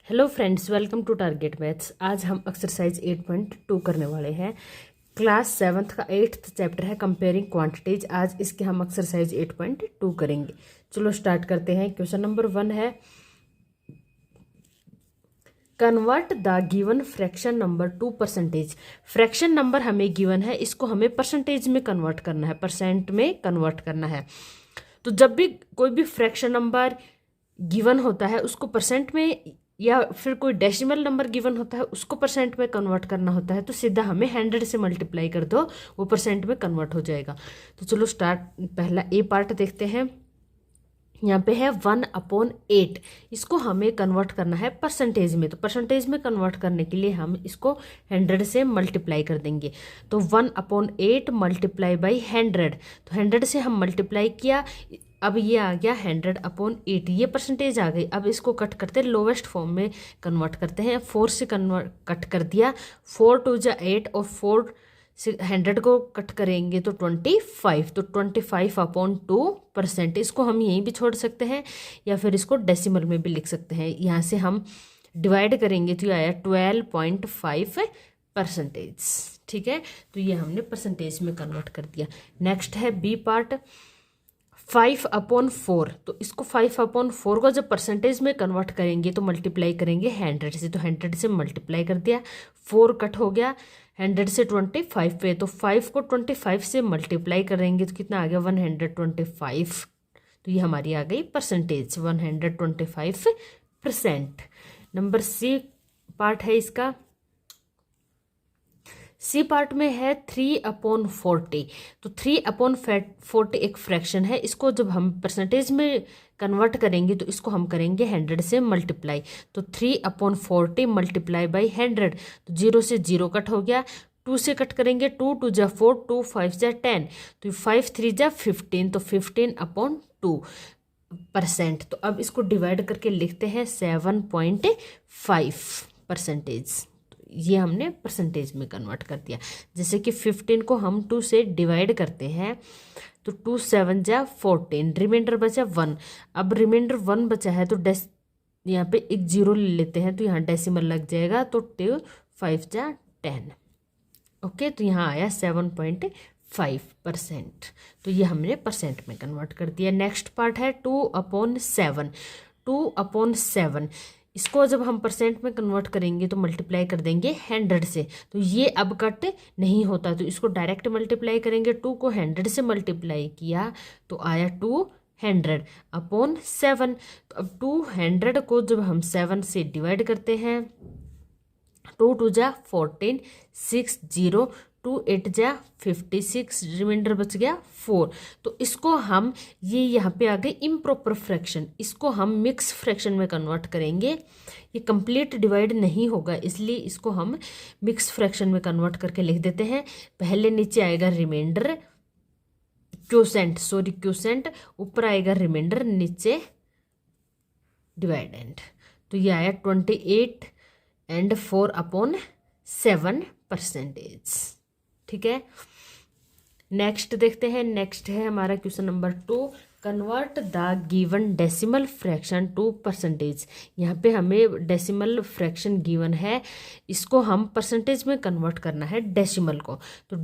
Hello friends, welcome to target maths. आज हम exercise 8.2 करने वाले हैं। क्लास 7th का 8th चैप्टर है कंपेयरिंग क्वांटिटीज। आज इसके हम एक्सरसाइज 8.2 करेंगे। चलो स्टार्ट करते हैं। क्वेश्चन नंबर 1 है, convert the given fraction number two percentage. Fraction number हमें गिवन है, इसको हमें परसेंटेज में कन्वर्ट करना है, परसेंट में कन्वर्ट करना है। तो जब भी कोई भी फ्रैक्शन नंबर गिवन होता है उसको परसेंट में, या फिर कोई डेसिमल नंबर गिवन होता है उसको परसेंट में कन्वर्ट करना होता है, तो सीधा हमें 100 से मल्टीप्लाई कर दो, वो परसेंट में कन्वर्ट हो जाएगा। तो चलो स्टार्ट, पहला ए पार्ट देखते हैं। यहाँ पे है 1/8, इसको हमें कन्वर्ट करना है परसेंटेज में। तो परसेंटेज में कन्वर्ट करने के लिए हम इसको 100 से मल्टीप्लाई कर देंगे। तो 1/8 मल्टीप्लाई बाई 100, तो 100 से हम मल्टीप्लाई किया, अब ये आ गया 100/8, ये परसेंटेज आ गई। अब इसको कट करते लोवेस्ट फॉर्म में कन्वर्ट करते हैं। 4 से कन्वर्ट कट कर दिया, 4 2 जा 8 और 4 से 100 को कट करेंगे तो 25, तो 25/2%। इसको हम यहीं भी छोड़ सकते हैं या फिर इसको डेसिमल में भी लिख सकते हैं। यहाँ से हम डिवाइड करेंगे तो ये आया 12.5%। ठीक है, तो ये हमने परसेंटेज में कन्वर्ट कर दिया। नेक्स्ट है बी पार्ट, 5/4। तो इसको 5/4 को जब परसेंटेज में कन्वर्ट करेंगे तो मल्टीप्लाई करेंगे 100 से, तो 100 से मल्टीप्लाई कर दिया, 4 कट हो गया, 100 से 25 पे, तो 5 को 25 से मल्टीप्लाई करेंगे तो कितना आ गया 125। तो ये हमारी आ गई परसेंटेज 125%। नंबर सी पार्ट है इसका। सी पार्ट में है 3/40। तो 3/40 एक फ्रैक्शन है, इसको जब हम परसेंटेज में कन्वर्ट करेंगे तो इसको हम करेंगे 100 से मल्टीप्लाई। तो 3/40 मल्टीप्लाई बाई 100, तो 0 से 0 कट हो गया, 2 से कट करेंगे, 2 2 जा 4, 2 5 जा 10, तो 5 3 जा 15, तो 15/2%। तो अब इसको डिवाइड करके लिखते हैं 7.5%। ये हमने परसेंटेज में कन्वर्ट कर दिया। जैसे कि 15 को हम 2 से डिवाइड करते हैं तो 2 7 जा 14, रिमाइंडर बचा 1। अब रिमाइंडर 1 बचा है तो यहाँ पे एक 0 ले लेते हैं, तो यहाँ डेसिमल लग जाएगा, तो 2 5 जा 10। ओके, तो यहाँ आया 7.5%। तो ये हमने परसेंट में कन्वर्ट कर दिया। नेक्स्ट पार्ट है 2/7। 2/7 इसको जब हम परसेंट में कन्वर्ट करेंगे तो मल्टीप्लाई कर देंगे 100 से, तो ये अब कट नहीं होता, तो इसको डायरेक्ट मल्टीप्लाई करेंगे। 2 को 100 से मल्टीप्लाई किया तो आया 200/7। तो अब 200 को जब हम 7 से डिवाइड करते हैं, 2 2 जा 14, 6 0, 2 8 जा 56, रिमाइंडर बच गया 4। तो इसको हम, ये यहाँ पे आ गए इम्प्रॉपर फ्रैक्शन, इसको हम मिक्स फ्रैक्शन में कन्वर्ट करेंगे। ये कंप्लीट डिवाइड नहीं होगा, इसलिए इसको हम मिक्स फ्रैक्शन में कन्वर्ट करके लिख देते हैं। पहले नीचे आएगा रिमाइंडर, क्वोशेंट, ऊपर आएगा रिमाइंडर, नीचे डिवाइडेंड। तो ये आया 28/4%। ठीक है, नेक्स्ट देखते हैं। नेक्स्ट है हमारा question number 2, convert the given decimal fraction to percentage. यहाँ पे हमें डेसिमल फ्रैक्शन गिवन है, इसको हम परसेंटेज में कन्वर्ट करना है डेसिमल को। तो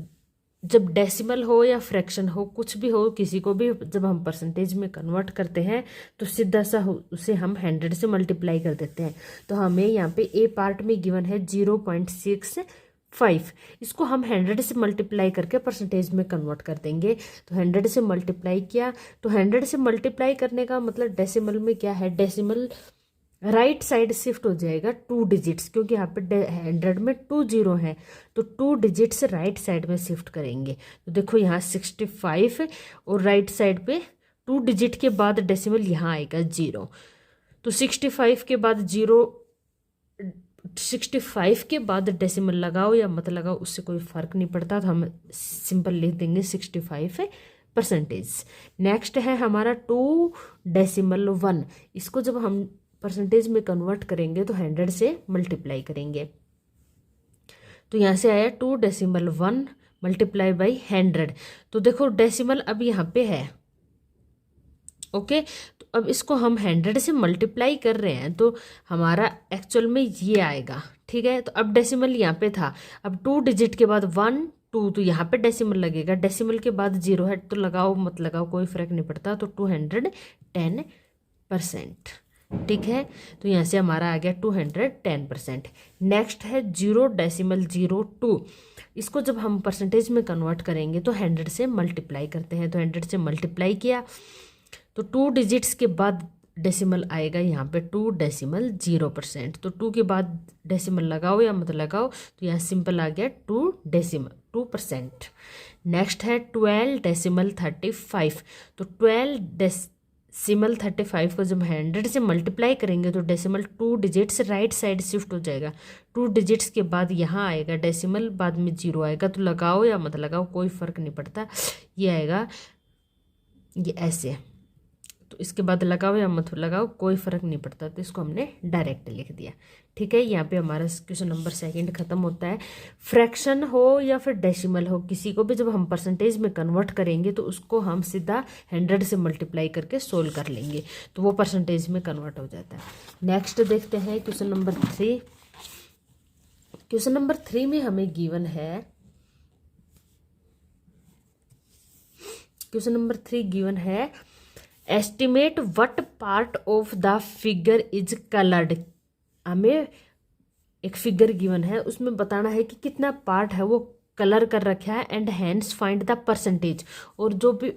जब डेसिमल हो या फ्रैक्शन हो, कुछ भी हो, किसी को भी जब हम परसेंटेज में कन्वर्ट करते हैं तो सीधा सा उसे हम 100 से मल्टीप्लाई कर देते हैं। तो हमें यहाँ पे ए पार्ट में गिवन है 0.65, इसको हम 100 से मल्टीप्लाई करके परसेंटेज में कन्वर्ट कर देंगे। तो 100 से मल्टीप्लाई किया, तो 100 से मल्टीप्लाई करने का मतलब डेसिमल में क्या है, डेसिमल राइट साइड शिफ्ट हो जाएगा 2 डिजिट्स, क्योंकि यहाँ पे 100 में 2 0 है, तो 2 डिजिट्स राइट साइड में शिफ्ट करेंगे। तो देखो यहाँ 65 और राइट साइड पे 2 डिजिट के बाद डेसिमल यहाँ आएगा 0। तो 65 के बाद 65 के बाद डेसिमल लगाओ या मत लगाओ, उससे कोई फर्क नहीं पड़ता, तो हम सिंपल लिख देंगे 65%। नेक्स्ट है हमारा 2/1, इसको जब हम परसेंटेज में कन्वर्ट करेंगे तो 100 से मल्टीप्लाई करेंगे। तो यहाँ से आया 2/1 मल्टीप्लाई बाई 100। तो देखो डेसिमल अब यहाँ पे है ओके। तो अब इसको हम 100 से मल्टीप्लाई कर रहे हैं तो हमारा एक्चुअल में ये आएगा, ठीक है। तो अब डेसिमल यहाँ पे था, अब 2 डिजिट के बाद 1 2, तो यहाँ पे डेसिमल लगेगा, डेसिमल के बाद 0 है तो लगाओ मत लगाओ कोई फर्क नहीं पड़ता। तो 210%, ठीक है। तो यहाँ से हमारा आ गया 210%। नेक्स्ट है 0.02, इसको जब हम परसेंटेज में कन्वर्ट करेंगे तो 100 से मल्टीप्लाई करते हैं। तो 100 से मल्टीप्लाई किया तो 2 डिजिट्स के बाद डेसिमल आएगा यहाँ पे 2.0%। तो 2 के बाद डेसिमल लगाओ या मत लगाओ, तो यहाँ सिंपल आ गया 2%। नेक्स्ट है 12.35, तो 12.35 को जब 100 से मल्टीप्लाई करेंगे तो decimal 2 digits right side shift हो जाएगा। 2 डिजिट्स के बाद यहाँ आएगा डेसिमल, बाद में 0 आएगा, तो लगाओ या मत लगाओ कोई फ़र्क नहीं पड़ता, ये आएगा ये ऐसे। तो इसके बाद लगाओ या मत लगाओ कोई फ़र्क नहीं पड़ता, तो इसको हमने डायरेक्ट लिख दिया, ठीक है। यहाँ पे हमारा क्वेश्चन नंबर 2 खत्म होता है। फ्रैक्शन हो या फिर डेसिमल हो, किसी को भी जब हम परसेंटेज में कन्वर्ट करेंगे तो उसको हम सीधा 100 से मल्टीप्लाई करके सोल्व कर लेंगे, तो वो परसेंटेज में कन्वर्ट हो जाता है। नेक्स्ट देखते हैं क्वेश्चन नंबर 3। क्वेश्चन नंबर 3 में हमें गिवन है, क्वेश्चन नंबर 3 गिवन है estimate what part of the figure is coloured. हमें एक फिगर गिवन है, उसमें बताना है कि कितना पार्ट है वो कलर कर रखा है, and hence find the percentage. और जो भी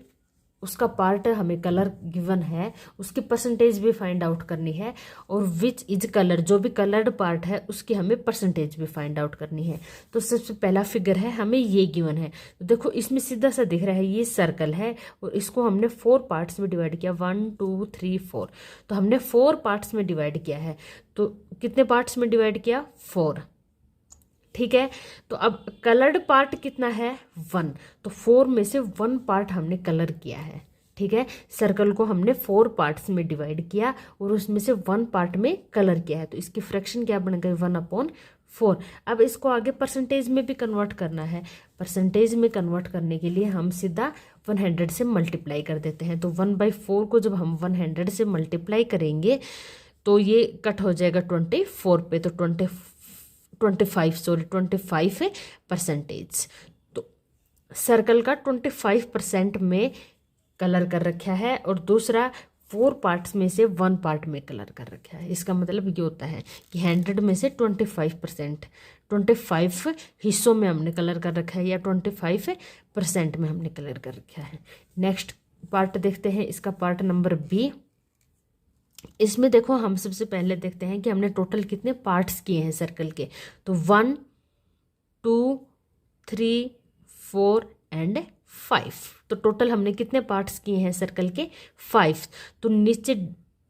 उसका पार्ट हमें कलर गिवन है उसकी परसेंटेज भी फाइंड आउट करनी है, और विच इज कलर, जो भी कलर्ड पार्ट है उसकी हमें परसेंटेज भी फाइंड आउट करनी है। तो सबसे पहला फिगर है, हमें ये गिवन है, तो देखो इसमें सीधा सा दिख रहा है ये सर्कल है, और इसको हमने 4 पार्ट्स में डिवाइड किया, 1 2 3 4। तो हमने 4 पार्ट्स में डिवाइड किया है, तो कितने पार्ट्स में डिवाइड किया, 4, ठीक है। तो अब कलर्ड पार्ट कितना है, 1, तो 4 में से 1 पार्ट हमने कलर किया है, ठीक है। सर्कल को हमने 4 पार्ट्स में डिवाइड किया और उसमें से 1 पार्ट में कलर किया है, तो इसकी फ्रैक्शन क्या बन गई, 1/4। अब इसको आगे परसेंटेज में भी कन्वर्ट करना है। परसेंटेज में कन्वर्ट करने के लिए हम सीधा 100 से मल्टीप्लाई कर देते हैं। तो 1/4 को जब हम 100 से मल्टीप्लाई करेंगे तो ये कट हो जाएगा 24 पे, तो 25%। तो सर्कल का 25% में कलर कर रखा है, और दूसरा 4 पार्ट्स में से 1 पार्ट में कलर कर रखा है। इसका मतलब ये होता है कि 100 में से 25%, 25 हिस्सों में हमने कलर कर रखा है, या 25% में हमने कलर कर रखा है। नेक्स्ट पार्ट देखते हैं, इसका पार्ट नंबर बी। इसमें देखो हम सबसे पहले देखते हैं कि हमने टोटल कितने पार्ट्स किए हैं सर्कल के। तो 1 2 3 4 एंड 5, तो टोटल हमने कितने पार्ट्स किए हैं सर्कल के, 5। तो नीचे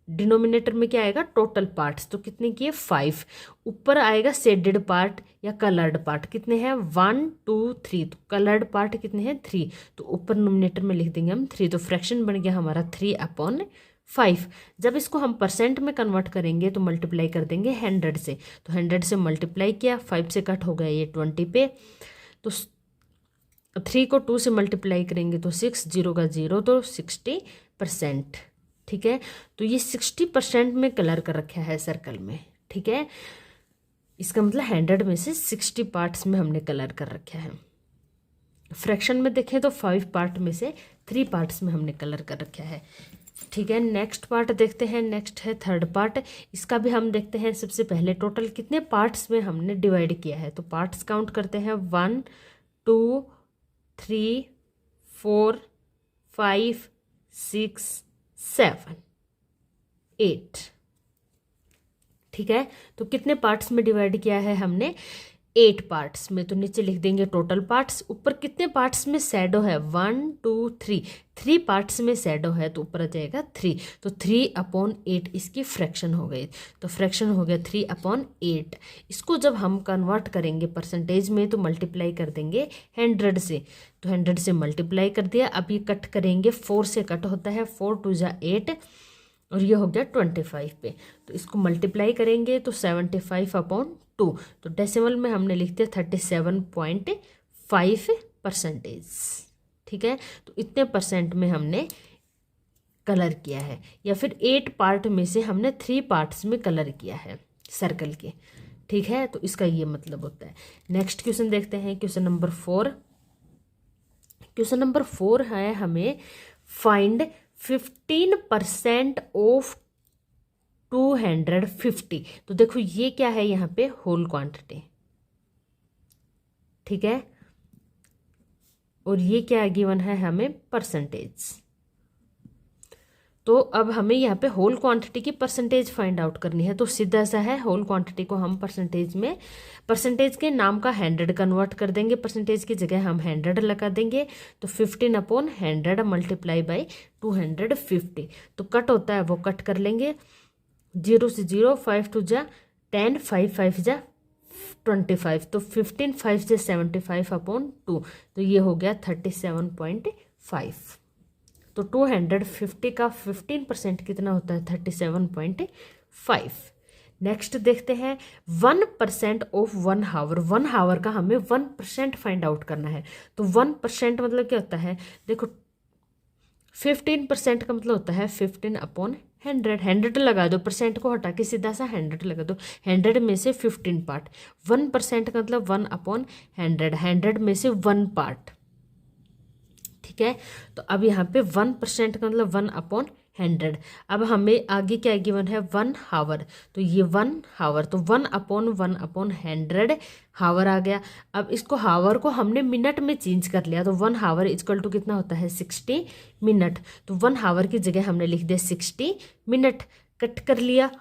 डिनोमिनेटर में क्या आएगा, टोटल पार्ट्स, तो कितने किए, 5। ऊपर आएगा शेडेड पार्ट या कलर्ड पार्ट, कितने हैं, 1 2 3। तो कलर्ड पार्ट कितने हैं, 3, तो ऊपर नोमिनेटर में लिख देंगे हम 3। तो फ्रैक्शन बन गया हमारा 3/5। जब इसको हम परसेंट में कन्वर्ट करेंगे तो मल्टीप्लाई कर देंगे 100 से। तो 100 से मल्टीप्लाई किया, 5 से कट हो गया ये 20 पे। तो 3 को 2 से मल्टीप्लाई करेंगे तो 6, 0 का 0, तो 60%, ठीक है। तो ये 60% में कलर कर रखा है सर्कल में, ठीक है। इसका मतलब 100 में से 60 पार्ट्स में हमने कलर कर रखा है। फ्रैक्शन में देखें तो 5 पार्ट में से 3 पार्ट्स में हमने कलर कर रखा है, ठीक है। नेक्स्ट पार्ट देखते हैं, नेक्स्ट है थर्ड पार्ट। इसका भी हम देखते हैं सबसे पहले टोटल कितने पार्ट्स में हमने डिवाइड किया है। तो पार्ट्स काउंट करते हैं, 1 2 3 4 5 6 7 8, ठीक है। तो कितने पार्ट्स में डिवाइड किया है हमने, 8 पार्ट्स में। तो नीचे लिख देंगे टोटल पार्ट्स। ऊपर कितने पार्ट्स में शैडो है, 1 2 3, 3 पार्ट्स में शैडो है, तो ऊपर आ जाएगा 3। तो 3/8 इसकी फ्रैक्शन हो गई। तो फ्रैक्शन हो गया 3/8। इसको जब हम कन्वर्ट करेंगे परसेंटेज में तो मल्टीप्लाई कर देंगे 100 से। तो 100 से मल्टीप्लाई कर दिया। अब ये कट करेंगे, 4 से कट होता है, 4 2 जा 8, और ये हो गया 25 पे। तो इसको मल्टीप्लाई करेंगे तो 75/2। तो डेसिमल में हमने लिख दिया 37.5%, ठीक है। तो इतने परसेंट में हमने कलर किया है, या फिर 8 पार्ट में से हमने 3 पार्ट्स में कलर किया है सर्कल के। ठीक है, तो इसका ये मतलब होता है। नेक्स्ट क्वेश्चन देखते हैं, क्वेश्चन नंबर 4। क्वेश्चन नंबर 4 है हमें फाइंड 15% ऑफ 250। तो देखो ये क्या है, यहाँ पे होल क्वांटिटी, ठीक है, और ये क्या गिवन है हमें, परसेंटेज। तो अब हमें यहाँ पे होल क्वांटिटी की परसेंटेज फाइंड आउट करनी है। तो सीधा सा है, होल क्वांटिटी को हम परसेंटेज में, परसेंटेज के नाम का 100 कन्वर्ट कर देंगे, परसेंटेज की जगह हम 100 लगा देंगे। तो 15/100 मल्टीप्लाई बाई 250। तो कट होता है वो कट कर लेंगे, 0 से 0, 5 2 जा 10, 5 5 जा 25। तो 15 5 से 75/2, तो ये हो गया 37.5। तो 250 का 15% कितना होता है, 37.5। नेक्स्ट देखते हैं 1% ऑफ 1 हावर। 1 हावर का हमें 1% फाइंड आउट करना है। तो 1% मतलब क्या होता है, देखो 15% का मतलब होता है 15/100। 100 लगा दो, परसेंट को हटा के सीधा सा 100 लगा दो। 100 में से 15 पार्ट, 1% का मतलब 1/100, 100 में से 1 पार्ट। ठीक है, तो अब यहाँ पे 1% का मतलब 1/100। अब हमें आगे क्या गिवन है, 1 हावर। तो ये 1 हावर, तो 1/1/100 हावर आ गया। अब इसको हावर को हमने मिनट में चेंज कर लिया। तो 1 हावर इक्वल टू कितना होता है, 60 मिनट। तो 1 हावर की जगह हमने लिख दिया 60 मिनट। कट कर लिया,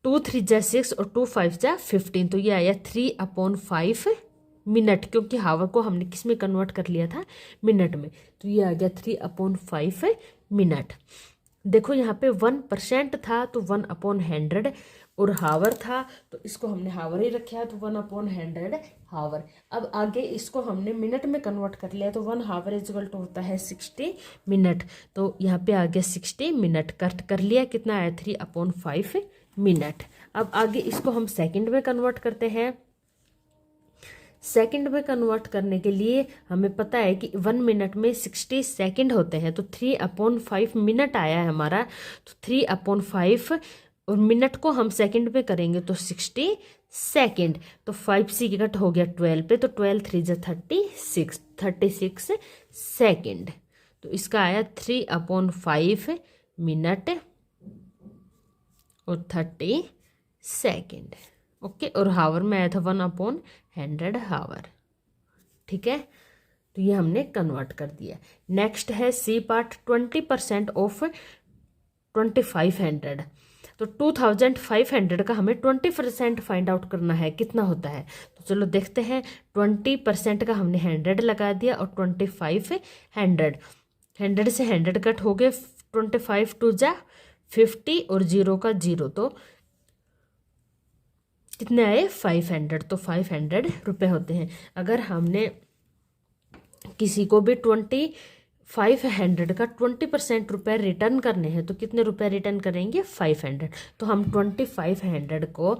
2 3 जा 6 और 2 5 जा 15। तो ये आया 3/5 मिनट, क्योंकि हावर को हमने किस में कन्वर्ट कर लिया था, मिनट में। तो ये आ गया 3/5 मिनट। देखो यहाँ पे 1% था तो 1/100, और हावर था तो इसको हमने हावर ही रखा है, तो 1/100 हावर। अब आगे इसको हमने मिनट में कन्वर्ट कर लिया, तो 1 हावर इक्वल टू होता है 60 मिनट। तो यहाँ पे आ गया 60 मिनट। कट कर लिया, कितना आया, 3/5 मिनट। अब आगे इसको हम सेकंड में कन्वर्ट करते हैं। सेकंड में कन्वर्ट करने के लिए हमें पता है कि 1 मिनट में 60 सेकंड होते हैं। तो 3/5 मिनट आया है हमारा। तो 3/5, और मिनट को हम सेकंड पे करेंगे तो 60 सेकंड। तो 5 से कट हो गया 12 पे, तो 12 3 जा 36 सेकंड। तो इसका आया 3/5 मिनट और 30 सेकंड। ओके, और हावर में आया था 1/100 हावर। ठीक है, तो ये हमने कन्वर्ट कर दिया। नेक्स्ट है सी पार्ट, 20% ऑफ 2500। तो 2500 का हमें 20% फाइंड आउट करना है, कितना होता है। तो चलो देखते हैं, 20% का हमने 100 लगा दिया, और 25 100 से 100 कट हो गए, 25 2 जा 50 और 0 का 0, तो कितने आए, 500। तो 500 रुपये होते हैं। अगर हमने किसी को भी 2500 का 20% रुपये रिटर्न करने हैं, तो कितने रुपए रिटर्न करेंगे, 500। तो हम 2500 को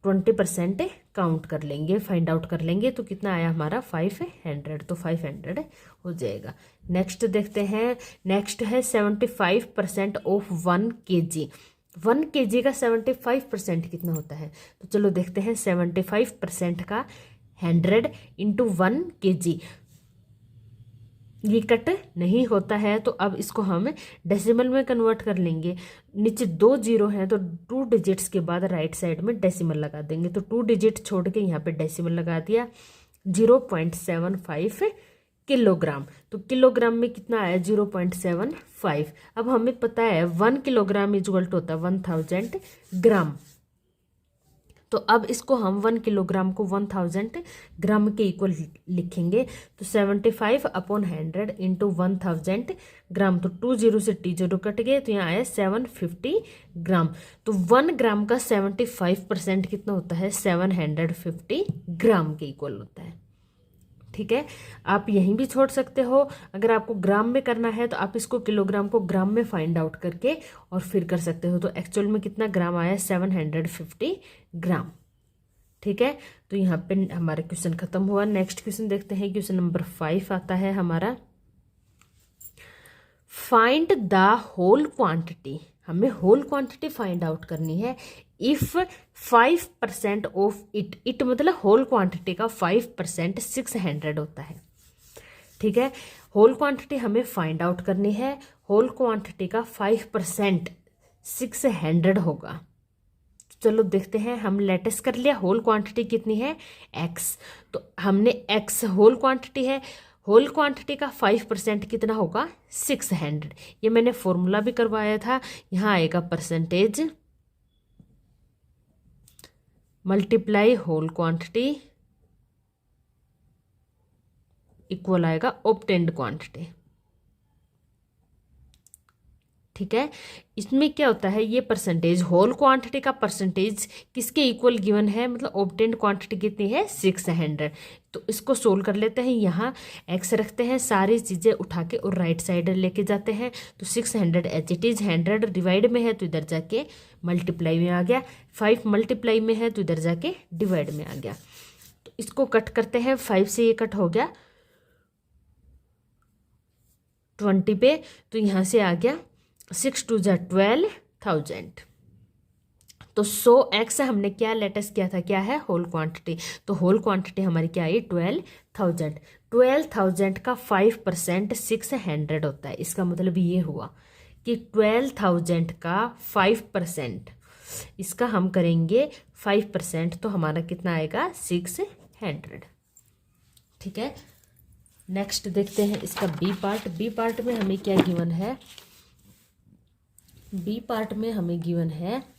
20% काउंट कर लेंगे, फाइंड आउट कर लेंगे, तो कितना आया हमारा, 500। तो 500 हो जाएगा। नेक्स्ट देखते हैं, नेक्स्ट है 75% ऑफ 1 kg। 1 kg का 75% कितना होता है। तो चलो देखते हैं, 75% का 100 इंटू 1 kg, ये कट नहीं होता है। तो अब इसको हम डेसिमल में कन्वर्ट कर लेंगे। नीचे 2 0 हैं, तो 2 डिजिट्स के बाद राइट साइड में डेसिमल लगा देंगे। तो 2 डिजिट छोड़ के यहाँ पे डेसिमल लगा दिया, 0.75 किलोग्राम। तो किलोग्राम में कितना आया, 0.75। अब हमें पता है 1 किलोग्राम इक्वल टू होता है 1000 ग्राम। तो अब इसको हम 1 किलोग्राम को 1000 ग्राम के इक्वल लिखेंगे। तो 75/100 इंटू 1000 ग्राम। तो 2 0 से T 0 कट गए, तो यहाँ आया 750 ग्राम। तो 1 ग्राम का 75% कितना होता है, 750 ग्राम के इक्वल होता है। ठीक है, आप यहीं भी छोड़ सकते हो। अगर आपको ग्राम में करना है तो आप इसको किलोग्राम को ग्राम में फाइंड आउट करके और फिर कर सकते हो। तो एक्चुअल में कितना ग्राम आया, 750 ग्राम। ठीक है, तो यहाँ पे हमारा क्वेश्चन खत्म हुआ। नेक्स्ट क्वेश्चन देखते हैं, क्वेश्चन नंबर 5 आता है हमारा। फाइंड द होल क्वांटिटी, हमें होल क्वांटिटी फाइंड आउट करनी है। इफ 5% ऑफ इट, इट मतलब होल क्वांटिटी का 5% 600 होता है। ठीक है, होल क्वांटिटी हमें फाइंड आउट करनी है। होल क्वांटिटी का 5% 600 होगा। चलो देखते हैं, हम लेटेस्ट कर लिया। होल क्वांटिटी कितनी है, x, तो हमने x होल क्वांटिटी है, होल क्वांटिटी का 5% कितना होगा, 600। ये मैंने फॉर्मूला भी करवाया था। यहाँ आएगा percentage multiply whole quantity equal आएगा ऑब्टेन्ड क्वांटिटी। ठीक है, इसमें क्या होता है, ये परसेंटेज होल क्वांटिटी का परसेंटेज किसके इक्वल गिवन है, मतलब ऑब्टेन्ड क्वांटिटी कितनी है, 600। तो इसको सोल्व कर लेते हैं। यहाँ x रखते हैं, सारी चीज़ें उठा के और राइट साइड लेके जाते हैं। तो 600 एज इट इज, 100 डिवाइड में है तो इधर जाके मल्टीप्लाई में आ गया, 5 मल्टीप्लाई में है तो इधर जाके डिवाइड में आ गया। तो इसको कट करते हैं, 5 से ये कट हो गया 20 पे, तो यहाँ से आ गया 6 2 जा 12,000। तो 100x हमने क्या लेटेस्ट किया था, क्या है, होल क्वांटिटी। तो होल क्वांटिटी हमारी क्या आई, 12,000। 12,000 का 5% 600 होता है। इसका मतलब ये हुआ कि 12,000 का 5%, इसका हम करेंगे 5%, तो हमारा कितना आएगा, 600। ठीक है, नेक्स्ट देखते हैं इसका बी पार्ट। बी पार्ट में हमें क्या गिवन है, बी पार्ट में हमें गिवन है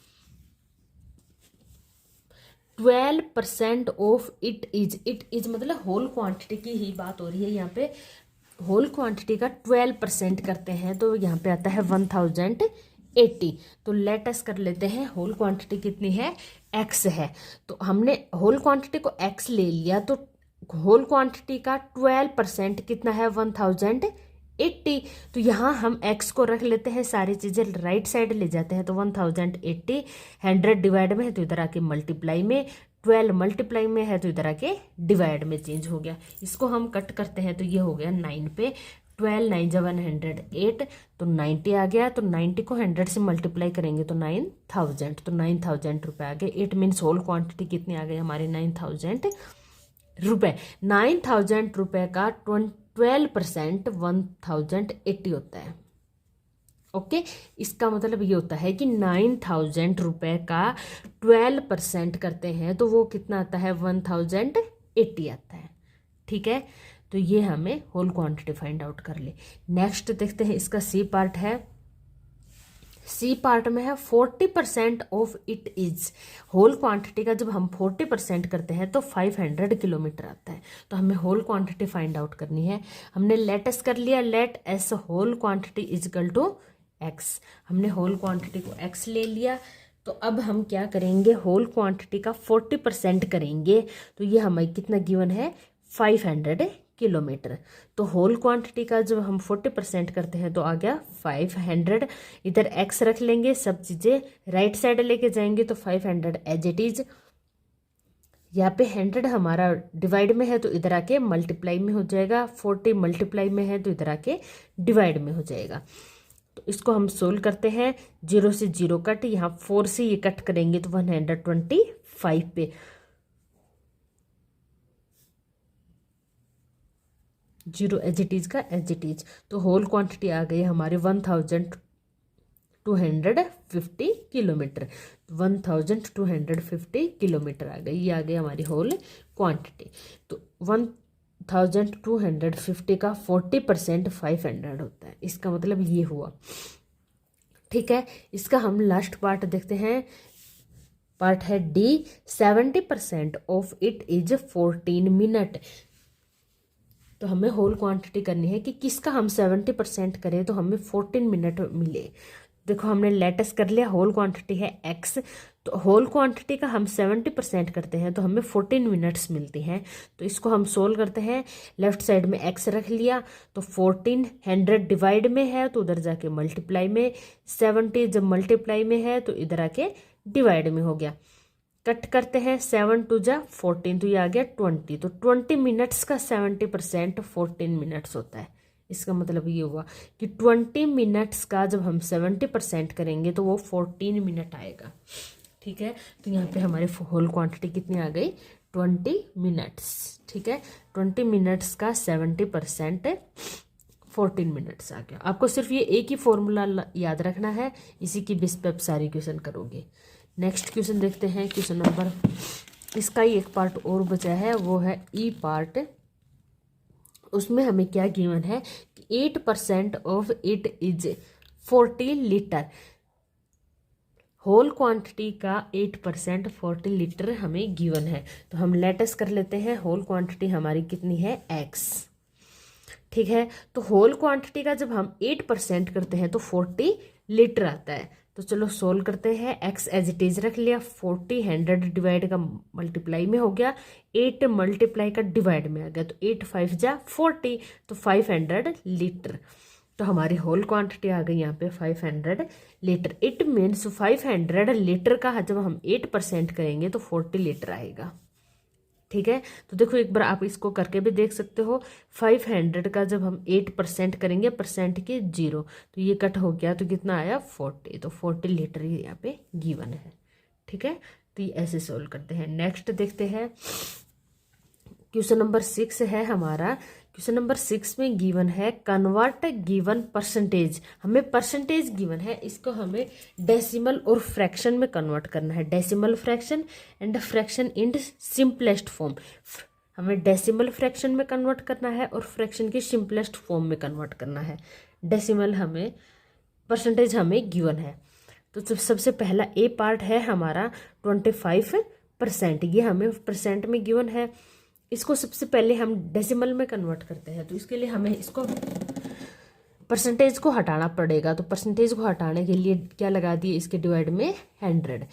12% of it is. It is मतलब होल क्वांटिटी की ही बात हो रही है। यहाँ पे होल क्वांटिटी का 12% करते हैं तो यहाँ पे आता है 1080। तो लेट अस कर लेते हैं, होल क्वांटिटी कितनी है, x है। तो हमने होल क्वांटिटी को x ले लिया, तो होल क्वांटिटी का 12% कितना है, 1080। तो यहाँ हम x को रख लेते हैं, सारी चीज़ें राइट साइड ले जाते हैं। तो 1080, 100 डिवाइड में है तो इधर आके मल्टीप्लाई में, 12 मल्टीप्लाई में है तो इधर आके डिवाइड में चेंज हो गया। इसको हम कट करते हैं तो ये हो गया 9 पे, 12 9 जा 108, तो 90 आ गया। तो 90 को 100 से मल्टीप्लाई करेंगे तो 9000, तो 9000 रुपये आ गए। इट मीन्स होल क्वांटिटी कितनी आ गई हमारी, 9000 रुपये। 9000 रुपये का 12% 1080 होता है। ओके, इसका मतलब ये होता है कि 9000 रुपये का 12% करते हैं तो वो कितना आता है, 1080 आता है। ठीक है, तो ये हमें होल क्वांटिटी फाइंड आउट कर ले। नेक्स्ट देखते हैं, इसका सी पार्ट है। सी पार्ट में है 40% of it is. Whole quantity का जब हम 40% करते हैं तो 500 किलोमीटर आता है। तो हमें होल क्वांटिटी फाइंड आउट करनी है। हमने लेट एस कर लिया, let x whole quantity is equal to x. हमने होल क्वांटिटी को एक्स ले लिया। तो अब हम क्या करेंगे, होल क्वांटिटी का 40% करेंगे। तो ये हमें कितना गिवन है, 500 किलोमीटर। तो होल क्वांटिटी का जब हम 40% करते हैं तो आ गया 500। इधर x रख लेंगे, सब चीज़ें राइट साइड लेके जाएंगे तो 500 एज इट इज। यहाँ पे 100 हमारा डिवाइड में है तो इधर आके मल्टीप्लाई में हो जाएगा, 40 मल्टीप्लाई में है तो इधर आके डिवाइड में हो जाएगा। तो इसको हम सोल्व करते हैं, 0 से 0 कट, यहाँ 4 से ये कट करेंगे तो 125 पे 0 एज इट इज का एज इट इज। तो होल क्वांटिटी आ गई हमारे 1250 किलोमीटर। 1250 किलोमीटर आ गई, ये आ गई हमारी होल क्वांटिटी। तो 1250 का 40% 500 होता है। इसका मतलब ये हुआ। ठीक है, इसका हम लास्ट पार्ट देखते हैं। पार्ट है D, 70% of it is 14 minute. तो हमें होल क्वांटिटी करनी है कि किसका हम 70% करें तो हमें 14 मिनट मिले। देखो हमने लेटेस कर लिया, होल क्वांटिटी है x, तो होल क्वांटिटी का हम 70% करते हैं तो हमें 14 मिनट्स मिलती हैं। तो इसको हम सोल्व करते हैं, लेफ्ट साइड में x रख लिया, तो 14 100 डिवाइड में है तो उधर जाके मल्टीप्लाई में, 70 जब मल्टीप्लाई में है तो इधर आके डिवाइड में हो गया। कट करते हैं, 7 2 जा 14, तो ये आ गया 20। तो 20 मिनट्स का 70% 14 मिनट्स होता है। इसका मतलब ये हुआ कि 20 मिनट्स का जब हम 70% करेंगे तो वो 14 मिनट आएगा। ठीक है, तो यहाँ पे हमारे होल क्वांटिटी कितनी आ गई, 20 मिनट्स। ठीक है, 20 मिनट्स का 70% 14 मिनट्स आ गया। आपको सिर्फ ये एक ही फॉर्मूला याद रखना है, इसी की बेस पे आप सारी क्वेश्चन करोगे। नेक्स्ट क्वेश्चन देखते हैं, क्वेश्चन नंबर, इसका ही एक पार्ट और बचा है, वो है ई पार्ट। उसमें हमें क्या गिवन है कि 8% of it is 40 litre. Whole quantity का 8% 40 लीटर हमें गिवन है। तो हम लेटस कर लेते हैं, होल क्वांटिटी हमारी कितनी है, x। ठीक है, तो होल क्वांटिटी का जब हम 8% करते हैं तो 40 लीटर आता है। तो चलो सोल्व करते हैं। x एज इट इज रख लिया, 40 100 डिवाइड का मल्टीप्लाई में हो गया, 8 मल्टीप्लाई का डिवाइड में आ गया, तो 8 5 जा 40, तो 500 लीटर। तो हमारी होल क्वांटिटी आ गई यहाँ पे 500 लीटर। इट मीन्स 500 लीटर का जब हम 8% करेंगे तो 40 लीटर आएगा। ठीक है, तो देखो एक बार आप इसको करके भी देख सकते हो। 500 का जब हम 8% करेंगे, परसेंट के 0, तो ये कट हो गया, तो कितना आया 40, तो 40 लीटर ये यहाँ पे गिवन है। ठीक है, तो ये ऐसे सोल्व करते हैं। नेक्स्ट देखते हैं, क्वेश्चन नंबर 6 है हमारा। क्वेश्चन नंबर 6 में गिवन है कन्वर्ट गिवन परसेंटेज। हमें परसेंटेज गिवन है, इसको हमें डेसिमल और फ्रैक्शन में कन्वर्ट करना है। Decimal fraction and fraction in simplest form. हमें डेसिमल फ्रैक्शन में कन्वर्ट करना है और फ्रैक्शन की सिंपलेस्ट फॉर्म में कन्वर्ट करना है। डेसिमल हमें, परसेंटेज हमें गिवन है। तो सबसे पहला ए पार्ट है हमारा 25%, ये हमें परसेंट में गिवन है। इसको सबसे पहले हम डेसिमल में कन्वर्ट करते हैं, तो इसके लिए हमें इसको परसेंटेज को हटाना पड़ेगा। तो परसेंटेज को हटाने के लिए क्या लगा दिए, इसके डिवाइड में 100,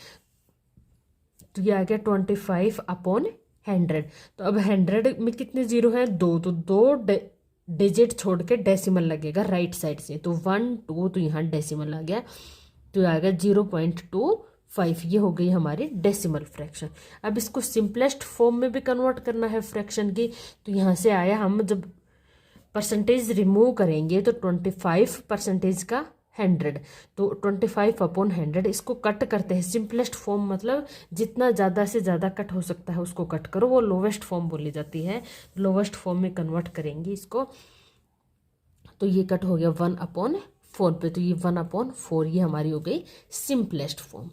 तो ये आ गया 25/100। तो अब 100 में कितने जीरो हैं, 2, तो 2 डिजिट छोड़ के डेसिमल लगेगा राइट साइड से, तो 1 2, तो यहाँ डेसिमल आ गया, तो आ गया 0.25। ये हो गई हमारी डेसिमल फ्रैक्शन। अब इसको सिंपलेस्ट फॉर्म में भी कन्वर्ट करना है फ्रैक्शन की, तो यहाँ से आया, हम जब परसेंटेज रिमूव करेंगे तो 25% का 100, तो 25/100 इसको कट करते हैं। सिंपलेस्ट फॉर्म मतलब जितना ज़्यादा से ज़्यादा कट हो सकता है उसको कट करो, वो लोवेस्ट फॉर्म बोली जाती है। लोवेस्ट फॉर्म में कन्वर्ट करेंगे इसको, तो ये कट हो गया 1/4 पे, तो ये 1/4 ये हमारी हो गई सिंपलेस्ट फॉर्म।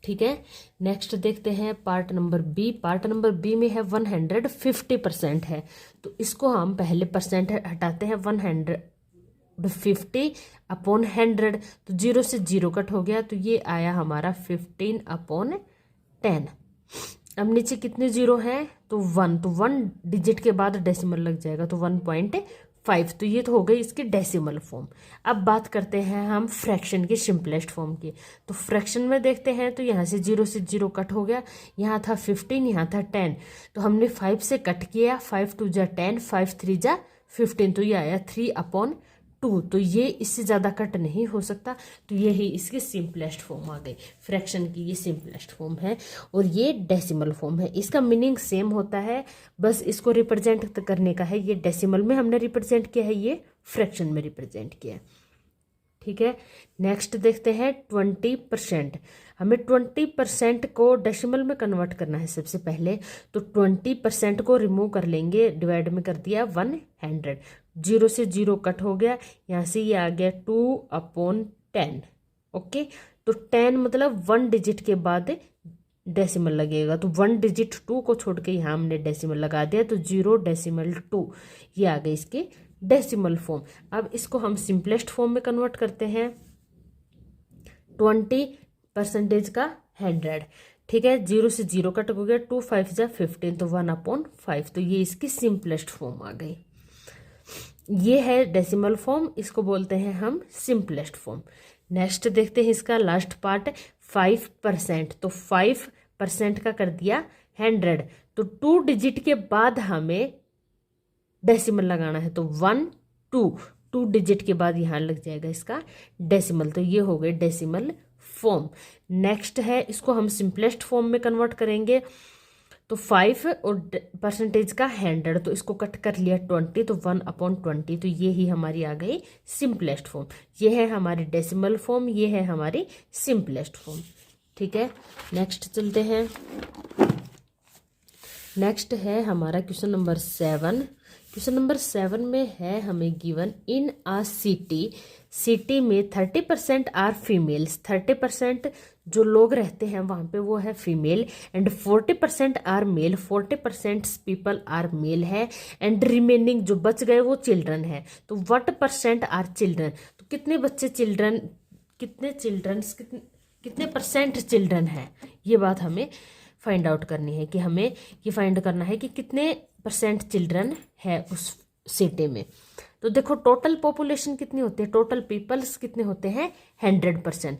ठीक है, नेक्स्ट देखते हैं part number B. Part number B में है 150% है, तो इसको हम पहले परसेंट हटाते हैं, 150/100, तो 0 से 0 कट हो गया, तो ये आया हमारा 15/10। अब नीचे कितने जीरो हैं, तो 1, तो 1 डिजिट के बाद डेसिमल लग जाएगा, तो 1.5, तो ये तो हो गई इसकी डेसिमल फॉर्म। अब बात करते हैं हम फ्रैक्शन की सिंपलेस्ट फॉर्म की। तो फ्रैक्शन में देखते हैं, तो यहाँ से 0 से 0 कट हो गया, यहाँ था 15, यहाँ था 10, तो हमने 5 से कट किया, 5 2 जा 10, 5 3 जा 15, तो ये आया 3/2। तो ये इससे ज़्यादा कट नहीं हो सकता, तो ये ही इसकी सिंपलेस्ट फॉर्म आ गई। फ्रैक्शन की ये सिंपलेस्ट फॉर्म है और ये डेसिमल फॉर्म है। इसका मीनिंग सेम होता है, बस इसको रिप्रेजेंट करने का है। ये डेसिमल में हमने रिप्रेजेंट किया है, ये फ्रैक्शन में रिप्रेजेंट किया है। ठीक है, नेक्स्ट देखते हैं 20%। हमें 20% को डेसिमल में कन्वर्ट करना है सबसे पहले, तो 20% को रिमूव कर लेंगे, डिवाइड में कर दिया 100, 0 से 0 कट हो गया, यहाँ से ये आ गया 2/10। ओके, तो 10 मतलब 1 डिजिट के बाद डेसिमल लगेगा, तो 1 डिजिट 2 को छोड़ के यहाँ हमने डेसिमल लगा दिया, तो 0.2 ये आ गई इसकी डेसिमल फॉर्म। अब इसको हम सिंपलेस्ट फॉर्म में कन्वर्ट करते हैं, 20% का 100। ठीक है, 0 से 0 कट हो गया, 2 5 जा 15, तो 1/5, तो ये इसकी सिंपलेस्ट फॉर्म आ गई। ये है डेसिमल फॉर्म, इसको बोलते हैं हम सिंपलेस्ट फॉर्म। नेक्स्ट देखते हैं इसका लास्ट पार्ट 5%। तो 5% का कर दिया 100, तो 2 डिजिट के बाद हमें डेसिमल लगाना है, तो 1 2 डिजिट के बाद यहाँ लग जाएगा इसका डेसिमल, तो ये हो गए डेसिमल फॉर्म। नेक्स्ट है, इसको हम सिंपलेस्ट फॉर्म में कन्वर्ट करेंगे, तो 5 और परसेंटेज का 100, तो इसको कट कर लिया 20, तो 1/20, तो ये ही हमारी आ गई सिंपलेस्ट फॉर्म। ये है हमारी डेसिमल फॉर्म, ये है हमारी सिंपलेस्ट फॉर्म। ठीक है, नेक्स्ट चलते हैं। नेक्स्ट है हमारा क्वेश्चन नंबर 7। क्वेश्चन नंबर 7 में है हमें गिवन इन अ सिटी में 30% आर फीमेल्स, 30% जो लोग रहते हैं वहाँ पे वो है female, and 40% are male, 40% people are male है, एंड रिमेनिंग जो बच गए वो चिल्ड्रन है। तो व्हाट परसेंट आर चिल्ड्रन, तो कितने बच्चे चिल्ड्रन, कितने परसेंट चिल्ड्रन है, ये बात हमें फाइंड आउट करनी है कि हमें ये फाइंड करना है कि कितने परसेंट चिल्ड्रन है उस सिटी में। तो देखो टोटल पॉपुलेशन कितनी होती है, टोटल पीपल्स कितने होते हैं 100%,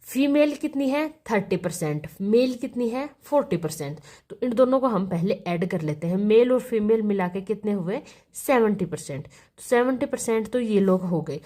फीमेल कितनी है 30%, मेल कितनी है 40%। तो इन दोनों को हम पहले ऐड कर लेते हैं, मेल और फीमेल मिला के कितने हुए 70%। तो 70% तो ये लोग हो गए।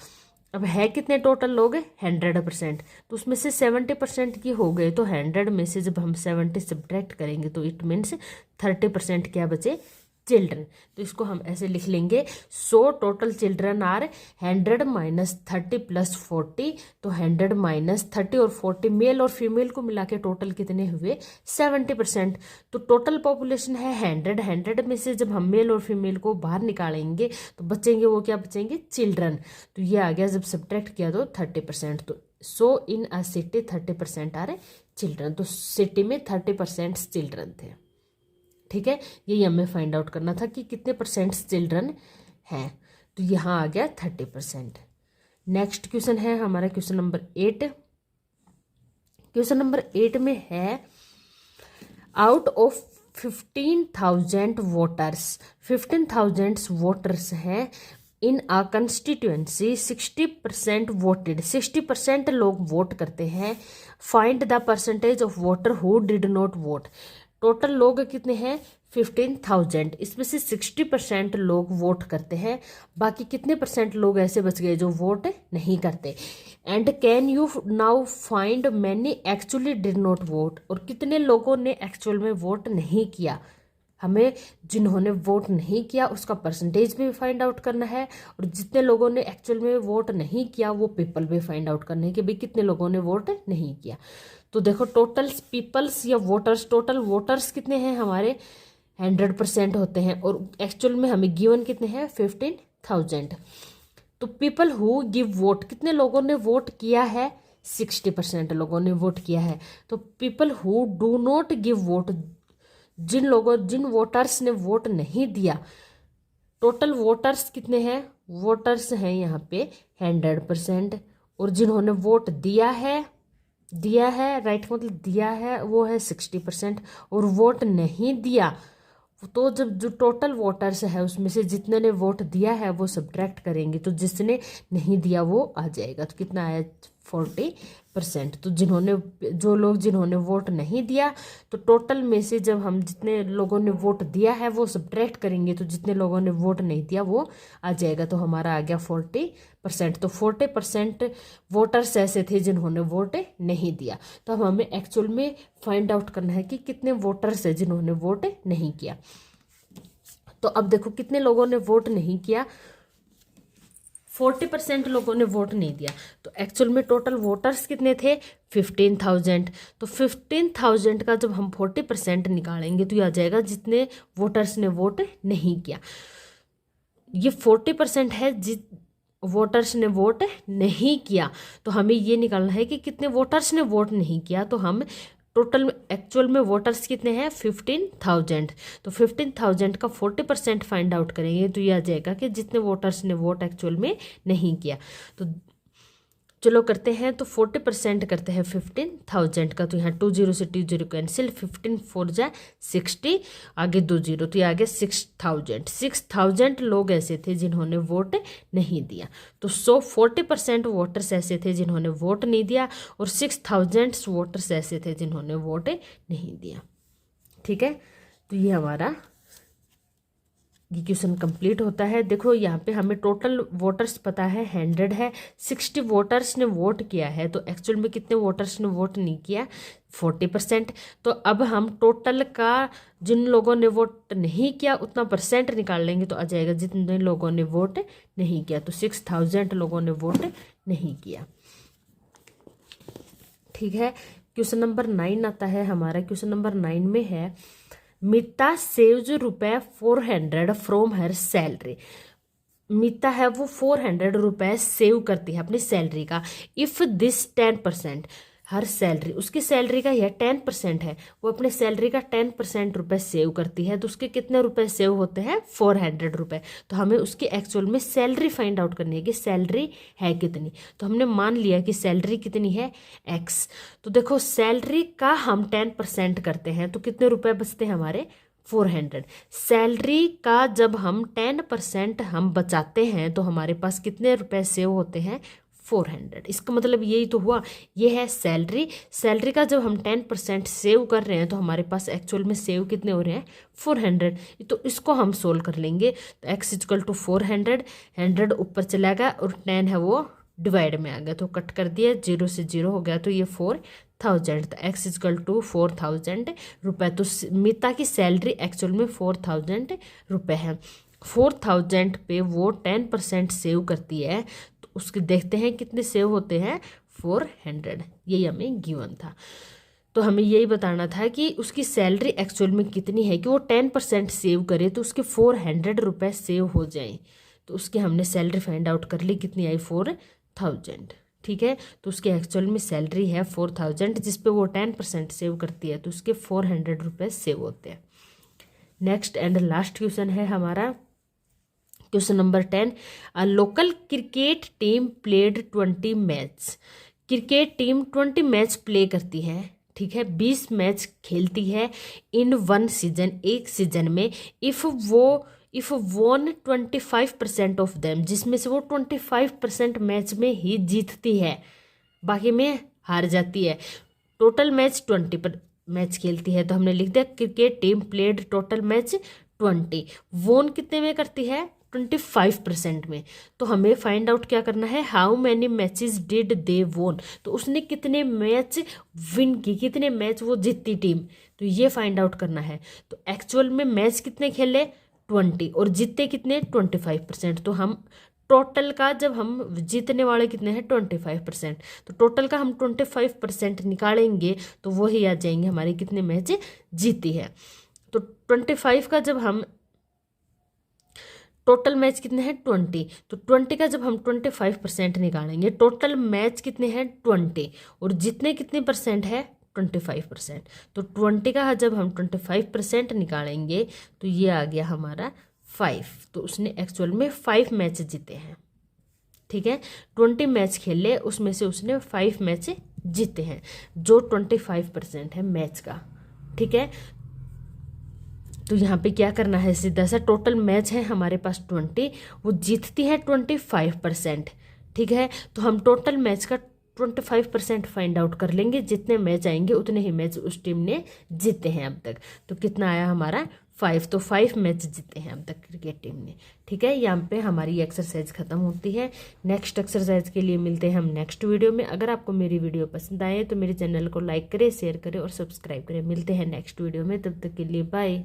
अब है कितने टोटल लोग 100%, तो उसमें से 70% की हो गए, तो 100 में से जब हम 70 सब्ट्रैक्ट करेंगे तो इट मीन्स 30% क्या बचे चिल्ड्रन। तो इसको हम ऐसे लिख लेंगे, so total children are 100 minus 30 plus 40, तो 100 माइनस 30 और 40 मेल और फीमेल को मिला के टोटल कितने हुए 70%। तो टोटल पॉपुलेशन है 100 में से जब हम मेल और फीमेल को बाहर निकालेंगे तो बचेंगे वो क्या बचेंगे चिल्ड्रन। तो ये आ गया, जब सब्ट्रैक्ट किया तो 30%। तो सो इन अ सिटी 30% आर चिल्ड्रन, तो सिटी में 30% चिल्ड्रन थे। ठीक है, यही हमें फाइंड आउट करना था कि कितने परसेंट चिल्ड्रन हैं। तो यहाँ आ गया 30%। नेक्स्ट क्वेश्चन है हमारा क्वेश्चन नंबर 8। क्वेश्चन नंबर 8 में है आउट ऑफ 15,000 वोटर्स, 15,000 वोटर्स हैं इन आ कंस्टिट्यूएंसी, 60% वोटेड, 60% लोग वोट करते हैं। Find the percentage of voter who did not vote. Total लोग कितने हैं 15,000, इसमें से 60% लोग वोट करते हैं, बाकी कितने परसेंट लोग ऐसे बच गए जो वोट नहीं करते। And can you now find many actually did not vote, और कितने लोगों ने एक्चुअल में वोट नहीं किया। हमें जिन्होंने वोट नहीं किया उसका परसेंटेज भी फाइंड आउट करना है, और जितने लोगों ने एक्चुअल में वोट नहीं किया वो पीपल भी फाइंड आउट करना है कि भाई कितने लोगों ने वोट नहीं किया। तो देखो टोटल पीपल्स या वोटर्स, टोटल वोटर्स कितने हैं हमारे 100% होते हैं, और एक्चुअल में हमें गिवन कितने हैं 15,000। तो पीपल हु गिव वोट, कितने लोगों ने वोट किया है 60% लोगों ने वोट किया है। तो people who do not give vote, जिन वोटर्स ने वोट नहीं दिया, टोटल वोटर्स कितने हैं, वोटर्स हैं यहाँ पे 100%, और जिन्होंने वोट दिया है राइट मतलब दिया है वो है 60%, और वोट नहीं दिया तो जब जो टोटल वोटर्स है उसमें से जितने ने वोट दिया है वो सब्ट्रैक्ट करेंगे तो जिसने नहीं दिया वो आ जाएगा। तो कितना आया 40%। तो जो लोग जिन्होंने वोट नहीं दिया, तो टोटल में से जब हम जितने लोगों ने वोट दिया है वो सब्ट्रैक्ट करेंगे तो जितने लोगों ने वोट नहीं दिया वो आ जाएगा। तो हमारा आ गया 40%। तो 40% वोटर्स ऐसे थे जिन्होंने वोट नहीं दिया। तो अब हमें एक्चुअल में फाइंड आउट करना है कि कितने वोटर्स है जिन्होंने वोट नहीं किया। तो अब देखो कितने लोगों ने वोट नहीं किया, 40% लोगों ने वोट नहीं दिया। तो एक्चुअल में टोटल वोटर्स कितने थे 15,000। तो 15,000 का जब हम 40% निकालेंगे तो ये आ जाएगा जितने वोटर्स ने वोट नहीं किया। ये 40% है वोटर्स ने वोट नहीं किया। तो हमें ये निकालना है कि कितने वोटर्स ने वोट नहीं किया। तो हम टोटल एक्चुअल में वोटर्स कितने हैं 15,000। तो 15,000 का 40% फाइंड आउट करेंगे तो ये आ जाएगा कि जितने वोटर्स ने वोट एक्चुअल में नहीं किया। तो चलो करते हैं, तो 40% करते हैं 15,000 का। तो यहाँ 20 से 20 कैंसिल, 15 4 जा 60, आगे 20 तो ये आगे 6,000 लोग ऐसे थे जिन्होंने वोट नहीं दिया। तो 40% वोटर्स ऐसे थे जिन्होंने वोट नहीं दिया और 6,000 वोटर्स ऐसे थे जिन्होंने वोट नहीं दिया। ठीक है, तो ये हमारा ये क्वेश्चन कंप्लीट होता है। देखो यहाँ पे हमें टोटल वोटर्स पता है 100 है, 60 वोटर्स ने वोट किया है, तो एक्चुअल में कितने वोटर्स ने वोट नहीं किया, 40%। तो अब हम टोटल का जिन लोगों ने वोट नहीं किया उतना परसेंट निकाल लेंगे तो आ जाएगा जितने लोगों ने वोट नहीं किया। तो 6000 लोगों ने वोट नहीं किया। ठीक है, क्वेश्चन नंबर 9 आता है हमारा। क्वेश्चन नंबर 9 में है मीता सेव्स ₹400 फ्रॉम हर सैलरी। मीता है वो 400 रुपये सेव करती है अपनी सैलरी का। इफ़ दिस 10%, हर सैलरी, उसकी सैलरी का यह 10% है, वो अपने सैलरी का 10% रुपये सेव करती है, तो उसके कितने रुपए सेव होते हैं, 400 रुपये। तो हमें उसकी एक्चुअल में सैलरी फाइंड आउट करनी है कि सैलरी है कितनी। तो हमने मान लिया कि सैलरी कितनी है, x। तो देखो सैलरी का हम 10% करते हैं तो कितने रुपए बचते हैं हमारे, 400। सैलरी का जब हम 10% हम बचाते हैं तो हमारे पास कितने रुपए सेव होते हैं, 400। इसका मतलब यही तो हुआ, ये है सैलरी। सैलरी का जब हम 10% सेव कर रहे हैं तो हमारे पास एक्चुअल में सेव कितने हो रहे हैं, 400। तो इसको हम सोल्व कर लेंगे। तो x इक्वल टू 400, 100 ऊपर चला गया और 10 है वो डिवाइड में आ गया, तो कट कर दिया, 0 से 0 हो गया, तो ये 4000। तो x इक्वल टू 4000 रुपये। तो मीता की सैलरी एक्चुअल में 4000 रुपये है। 4000 पे वो 10% सेव करती है, तो उसके देखते हैं कितने सेव होते हैं, 400। यही हमें गिवन था। तो हमें यही बताना था कि उसकी सैलरी एक्चुअल में कितनी है कि वो 10% सेव करे तो उसके 400 रुपये सेव हो जाएं। तो उसकी हमने सैलरी फाइंड आउट कर ली, कितनी आई, 4000। ठीक है, तो उसके एक्चुअल में सैलरी है 4000, जिस पे वो 10% सेव करती है, तो उसके 400 रुपये सेव होते हैं। नेक्स्ट एंड लास्ट क्वेश्चन है हमारा question number 10। A local cricket team played 20 match. Cricket team 20 match play करती है, ठीक है, 20 मैच खेलती है इन 1 सीजन, एक सीजन में। इफ़ वोन 25% ऑफ देम, जिसमें से वो 25% मैच में ही जीतती है, बाकी में हार जाती है। टोटल मैच 20 मैच खेलती है, तो हमने लिख दिया cricket team played total match 20, वोन कितने में करती है, 25% में। तो हमें फाइंड आउट क्या करना है, how many matches did they वोन। तो उसने कितने मैच विन की, कितने मैच वो जीती टीम, तो ये फाइंड आउट करना है। तो एक्चुअल में मैच कितने खेले, 20, और जीते कितने, 25%। तो हम टोटल का जब हम जीतने वाले कितने हैं, 25%, तो टोटल का हम 25% निकालेंगे तो वो ही आ जाएंगे हमारे कितने मैच जीती है। तो 25 का जब हम टोटल मैच कितने हैं, 20, तो 20 का जब हम 25% निकालेंगे, टोटल मैच कितने हैं, 20, और जितने कितने परसेंट है, 25%। तो 20 का जब हम 25% निकालेंगे तो ये आ गया हमारा 5। तो उसने एक्चुअल में 5 मैच जीते हैं। ठीक है, 20 मैच खेले, उसमें से उसने 5 मैच जीते हैं, जो 25% है मैच का। ठीक है, तो यहाँ पे क्या करना है, सीधा सा टोटल मैच है हमारे पास 20, वो जीतती है 25%। ठीक है, तो हम टोटल मैच का 25% फाइंड आउट कर लेंगे, जितने मैच आएंगे उतने ही मैच उस टीम ने जीते हैं अब तक। तो कितना आया हमारा, 5। तो 5 मैच जीते हैं अब तक क्रिकेट टीम ने। ठीक है, यहाँ पे हमारी एक्सरसाइज खत्म होती है। नेक्स्ट एक्सरसाइज के लिए मिलते हैं हम नेक्स्ट वीडियो में। अगर आपको मेरी वीडियो पसंद आए तो मेरे चैनल को लाइक करें, शेयर करें और सब्सक्राइब करें। मिलते हैं नेक्स्ट वीडियो में, तब तक के लिए बाय।